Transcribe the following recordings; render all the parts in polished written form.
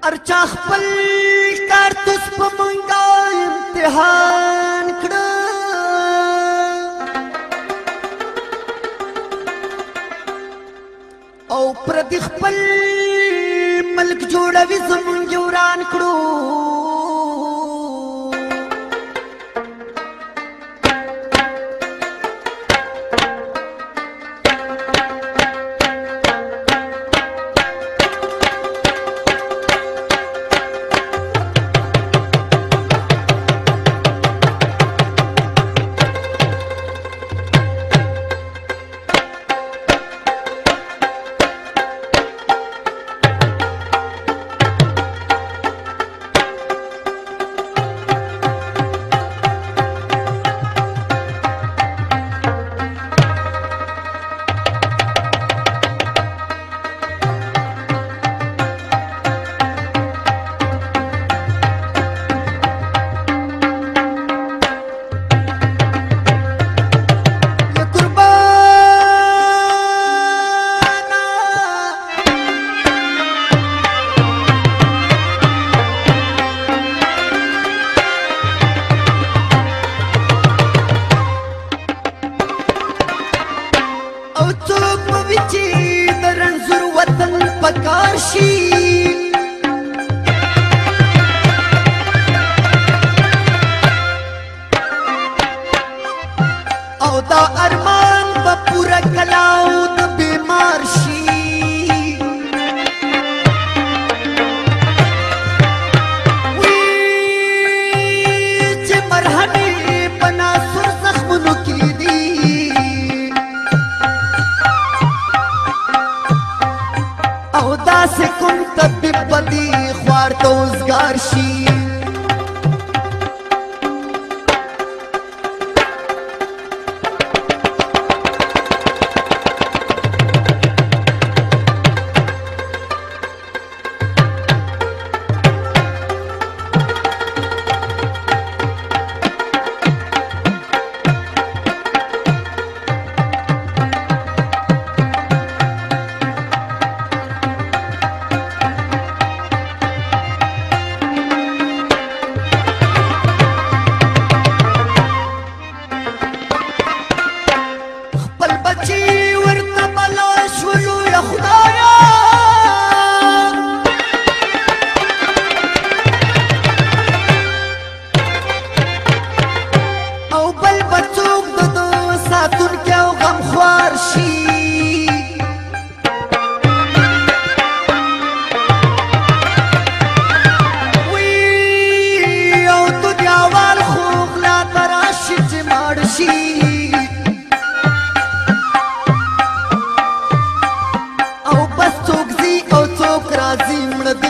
ارچا خپل کارتوس په منګا امتحان کړه او پر دې خپل ملک جوړوي زمونږ وران کړو او دا ارمان به پورا کلاو د بیمار شي وی چې مرهمې په ناسور زخمونو کې دي او داسې کوم طبیب به دې خوار ته اوزګار شي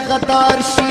غدار شي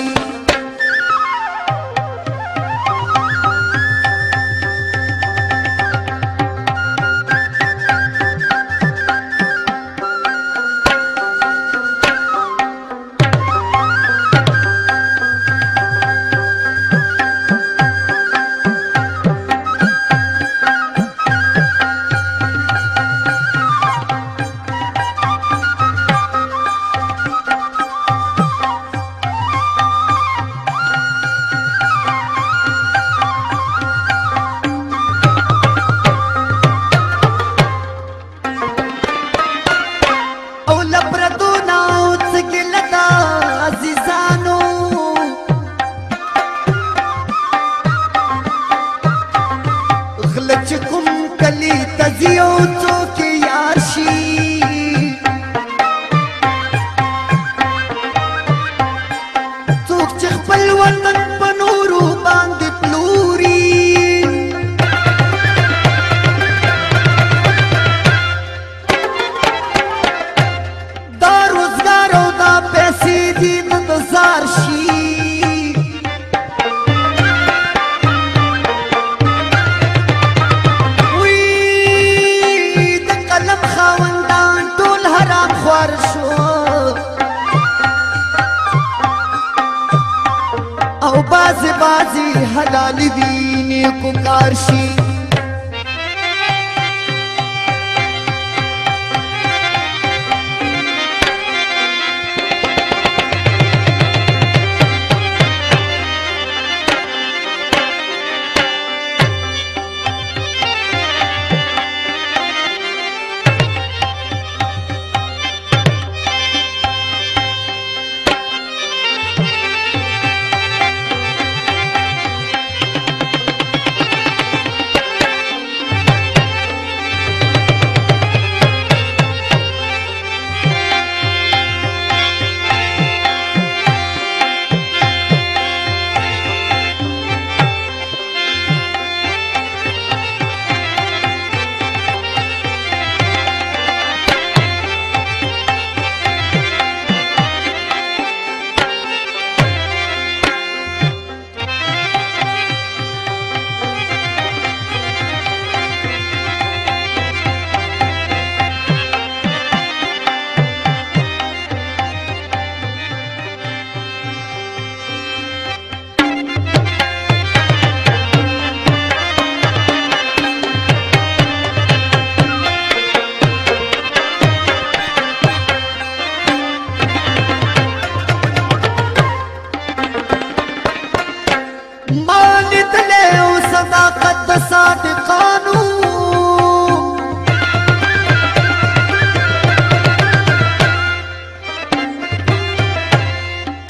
او بازی بازی حلالی دی نیکو کار شي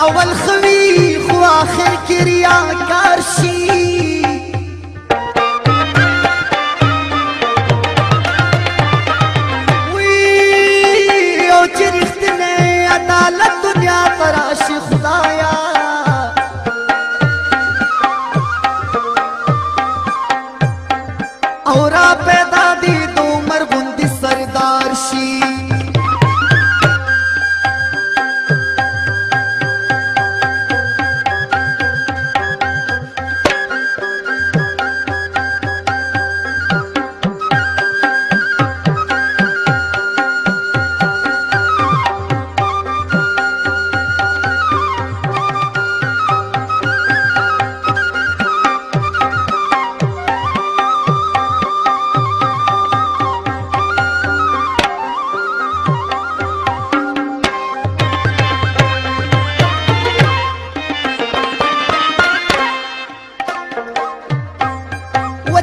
اول خوي خو اخر کې ریاکار شي وی او چې رښتینی عدالت دنیا ته راشي خدایا او را پیدا دی د عمر غوندې سردار شي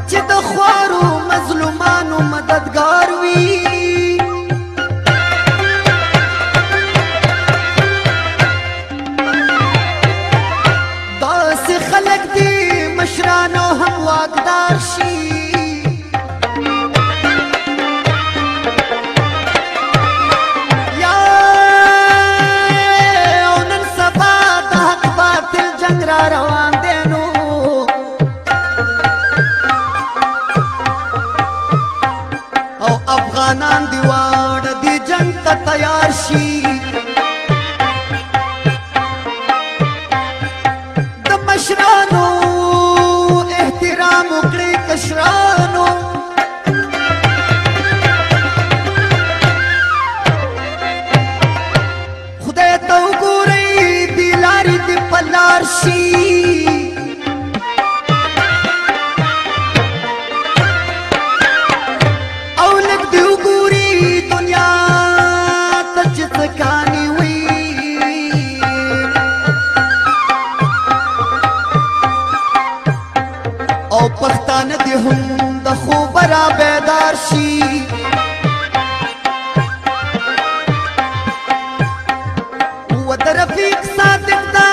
چې د خوارو مظلومانو مددگار وي داسې خلک دي مشرانو هم واکدار شي یا او نن سبا د حق باطل جنگ را روان دی نو افغانان دی واړه دی جنگ ته تیار شي د مشرانو احترام وکړي کشرانو خدای ته وګورئ دی لارې دې په لار شي او پښتانه دې هم د خوب را بیدار شي و د رفیق صادق دا